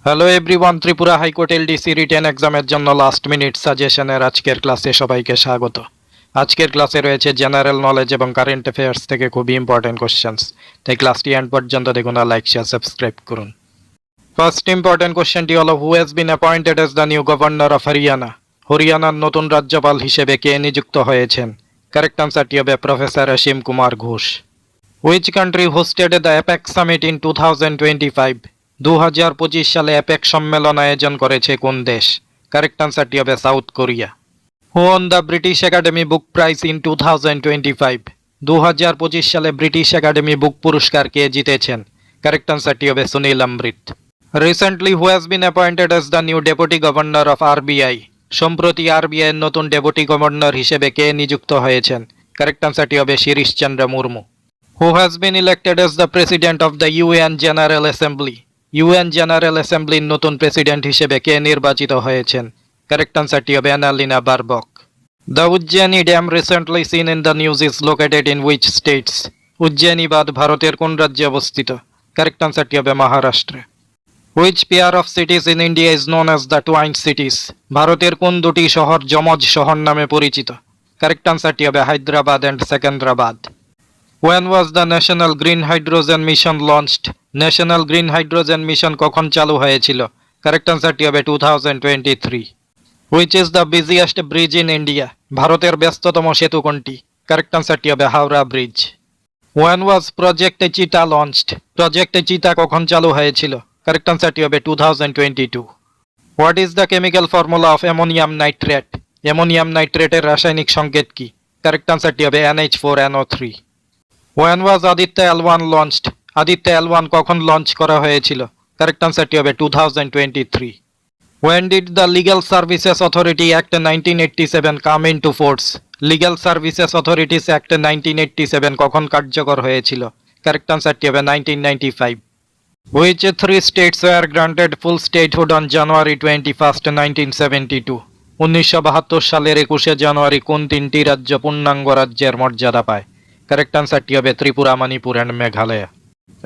Hello everyone, Tripura high court LDC written এক্সামের জন্য last minute সাজেশনের আজকের ক্লাসে সবাইকে স্বাগত। আজকের ক্লাসে রয়েছে জেনারেল নলেজ এবং কারেন্ট অ্যাফেয়ার্স থেকে খুবই ইম্পর্টেন্ট কোশ্চেন্স, তাই ক্লাসটি এন্ড পর্যন্ত দেখুন আর লাইক শেয়ার সাবস্ক্রাইব করুন। ফার্স্ট ইম্পর্টেন্ট কোশ্চেনটি হলো, হু has been appointed as the new governor of Haryana? হরিয়ানার নতুন রাজ্যপাল হিসেবে কে নিযুক্ত হয়েছেন? কারেক্ট আনসারটি হবে professor Asim Kumar Ghosh. Which country hosted the APEC summit in 2025? 2025 সালে অ্যাপেক সম্মেলন আয়োজন করেছে কোন দেশ? কারেক্ট আনসারটি হবে south Korea. Who won the British academy book prize in 2025? 2025 সালে ব্রিটিশ একাডেমি বুক পুরস্কার কে জিতেছেন? কারেক্ট আনসারটি হবে Sunil Amrit. Recently who has been appointed as the new deputy governor of RBI? সম্প্রতি আরবিআই এর নতুন ডেপুটি গভর্নর হিসেবে কে নিযুক্ত হয়েছেন? কারেক্ট আনসারটি হবে Shirish Chandra Murmu. Who has been elected as the president of the UN general assembly? UN general অ্যাসেম্বলির নতুন প্রেসিডেন্ট হিসেবে কে নির্বাচিত হয়েছেন? কারেক্ট আনসারটি হবে Annalena Baerbock. The Ujjaini dam recently seen in the news is located in which states? Ujjaini বাঁধ ভারতের কোন রাজ্যে অবস্থিত? কারেক্ট আনসারটি হবে মহারাষ্ট্রে। Which pair of cities in India is known as the twin cities? ভারতের কোন দুটি শহর যমজ শহর নামে পরিচিত? কারেক্ট আনসারটি হবে Hyderabad and Secunderabad. When was the National Green Hydrogen Mission launched? National green hydrogen mission কখন চালু হয়েছিল? কারেক্ট আনসারটি হবে 2023। Which is the busiest bridge in India? ভারতের ব্যস্ততম সেতু কোনটি? কারেক্ট আনসারটি হবে Howrah bridge. When was Project Cheetah launched? Project চিতা কখন চালু হয়েছিল? কারেক্ট আনসারটি হবে 2022। What is the chemical formula of ammonium nitrate? Ammonium নাইট্রেটের রাসায়নিক সংকেত কি? কারেক্ট আনসারটি হবে NH4NO3। When was Aditya L1 launched? Aditya L1 কখন লঞ্চ করা হয়েছিল? কারেক্ট আনসারটি হবে 2023। When did the Legal Services Authority Act 1987 come into force? Legal Services Authorities Act 1987 কখন কার্যকর হয়েছিল? কারেক্ট আনসারটি হবে 1995। Which three states were granted full statehood on January 21st, 1972? 1972 সালের 21শে জানুয়ারি কোন তিনটি রাজ্য পূর্ণাঙ্গ রাজ্যের মর্যাদা পায়? কারেক্ট আনসারটি হবে Tripura, Manipur and Meghalaya.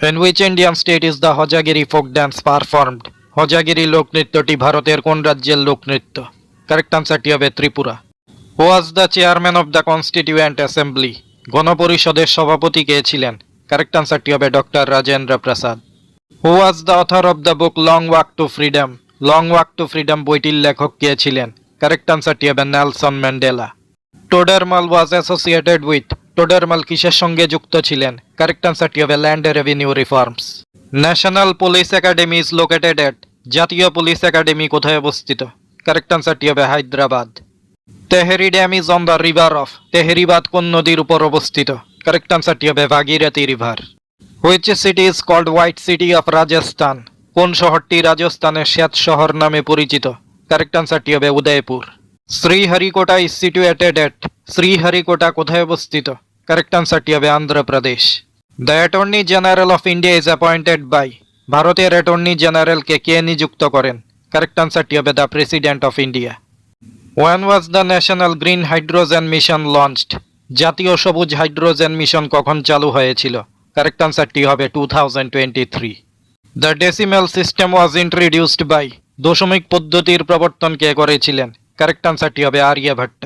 In which Indian state is the Hojagiri folk dance performed? Hojagiri লোকনৃত্যটি ভারতের কোন রাজ্যের লোকনৃত্য? কারেক্ট আনসারটি হবে Tripura. Who was the chairman of the Constituent Assembly? গণপরিষদের সভাপতি কে ছিলেন? কারেক্ট আনসারটি হবে doctor Rajendra Prasad. Who was the author of the book Long Walk to Freedom? Long walk to freedom বইটির লেখক কে ছিলেন? কারেক্ট আনসারটি হবে Nelson Mandela. Todarmal was associated with? Todarmal কিসের সঙ্গে যুক্ত ছিলেন? কারেক্ট আনসারটি হবে land revenue reforms. National police academy is located at? জাতীয় পুলিশ একাডেমি কোথায় অবস্থিত? কারেক্ট আনসারটি হবে Hyderabad. Tehri dam is on the river of? Tehri বাঁধ কোন নদীর উপর অবস্থিত? কারেক্ট আনসারটি হবে Bhagirathi river. Which city is called white city of Rajasthan? কোন শহরটি রাজস্থানের শ্বেত শহর নামে পরিচিত? কারেক্ট আনসারটি হবে Udaipur. Sriharikota is situated at? Sriharikota কোথায় অবস্থিত? কারেক্ট আনসারটি হবে Andhra Pradesh. The attorney general of India is appointed by? ভারতের অ্যাটর্নি জেনারেলকে কে নিযুক্ত করেন? কারেক্ট আনসারটি হবে the president of India. When was the national green hydrogen mission launched? জাতীয় সবুজ হাইড্রোজেন মিশন কখন চালু হয়েছিল? কারেক্ট আনসারটি হবে 2023। The decimal system was introduced by? দশমিক পদ্ধতির প্রবর্তন কে করেছিলেন? কারেক্ট আনসারটি হবে আর্যভট্ট।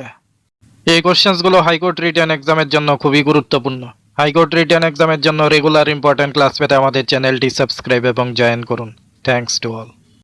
এই কোশ্চেন্সগুলো হাইকোর্ট রিটেন এক্সামের জন্য খুবই গুরুত্বপূর্ণ। হাইকোর্ট রিটেন এক্সামের জন্য রেগুলার ইম্পর্টেন্ট ক্লাস পেতে আমাদের চ্যানেলটি সাবস্ক্রাইব এবং জয়েন করুন। Thanks to all.